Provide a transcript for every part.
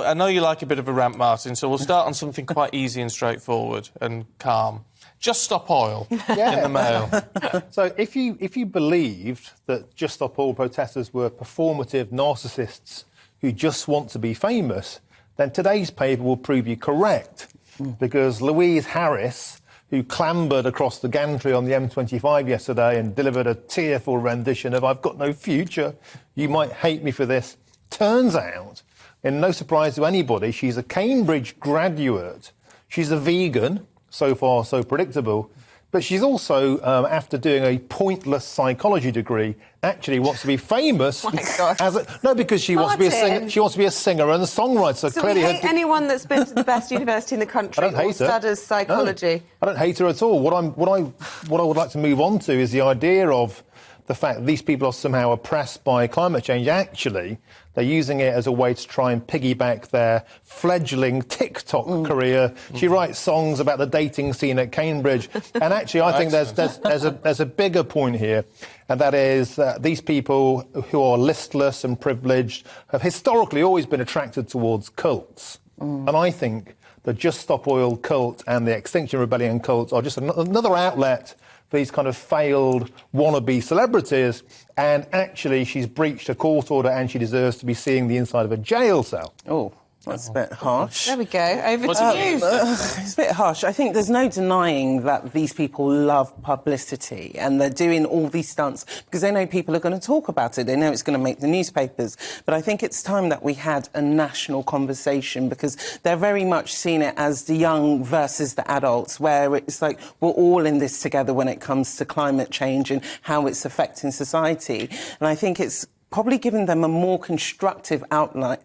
I know you like a bit of a rant, Martin, so we'll start on something quite easy and straightforward and calm. Just Stop Oil in the Mail. So if you believed that Just Stop Oil protesters were performative narcissists who just want to be famous, then today's paper will prove you correct. Because Louise Harris, who clambered across the gantry on the M25 yesterday and delivered a tearful rendition of "I've got no future, you might hate me for this," turns out, in no surprise to anybody, she's a Cambridge graduate. She's a vegan. So far, so predictable. But she's also, after doing a pointless psychology degree, actually wants to be famous. Oh my God. Because she wants to be a singer. She wants to be a singer and a songwriter. So we hate anyone that's been to the best university in the country or studies psychology. No, I don't hate her at all. What I would like to move on to is the idea of the fact that these people are somehow oppressed by climate change. Actually, they're using it as a way to try and piggyback their fledgling TikTok career. She writes songs about the dating scene at Cambridge. And actually, I think there's a bigger point here, and that is that these people who are listless and privileged have historically always been attracted towards cults. And I think the Just Stop Oil cult and the Extinction Rebellion cult are just another outlet for these kind of failed wannabe celebrities, and actually she's breached a court order and she deserves to be seeing the inside of a jail cell. Oh, that's a bit harsh. There we go. Over to you. It's a bit harsh. I think there's no denying that these people love publicity and they're doing all these stunts because they know people are going to talk about it. They know it's going to make the newspapers. But I think it's time that we had a national conversation because they're very much seeing it as the young versus the adults, where it's like we're all in this together when it comes to climate change and how it's affecting society. And I think it's probably giving them a more constructive outlet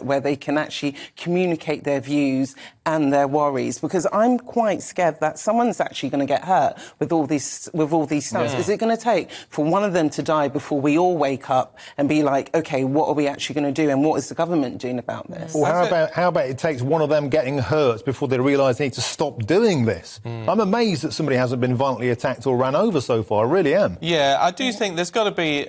where they can actually communicate their views and their worries, because I'm quite scared that someone's actually going to get hurt with all these stunts. Is it going to take for one of them to die before we all wake up and be like, OK, what are we actually going to do and what is the government doing about this? Or how about it takes one of them getting hurt before they realise they need to stop doing this? I'm amazed that somebody hasn't been violently attacked or ran over so far. I really am. Yeah, I do think there's got to be...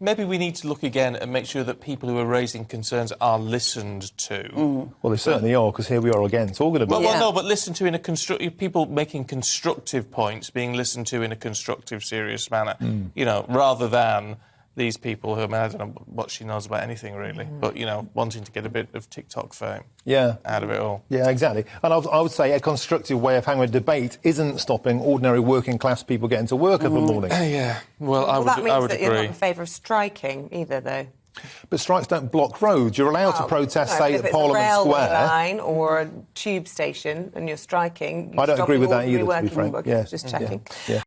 Maybe we need to look again and make sure that people who are raising concerns are listened to. Well, they certainly are, because here we are again talking about it. Well, no, but listened to in a constructive... People making constructive points being listened to in a constructive, serious manner, you know, rather than these people who, I mean, I don't know what she knows about anything, really, but, you know, wanting to get a bit of TikTok fame out of it all. Yeah, exactly. And I would say a constructive way of having a debate isn't stopping ordinary working-class people getting to work every morning. Yeah, well, I would agree. That means that you're not in favour of striking either, though. But strikes don't block roads. You're allowed to protest, say, at Parliament Square. If it's a railway line or a tube station and you're striking... I don't agree with that either, to be frank. Just checking. Yeah.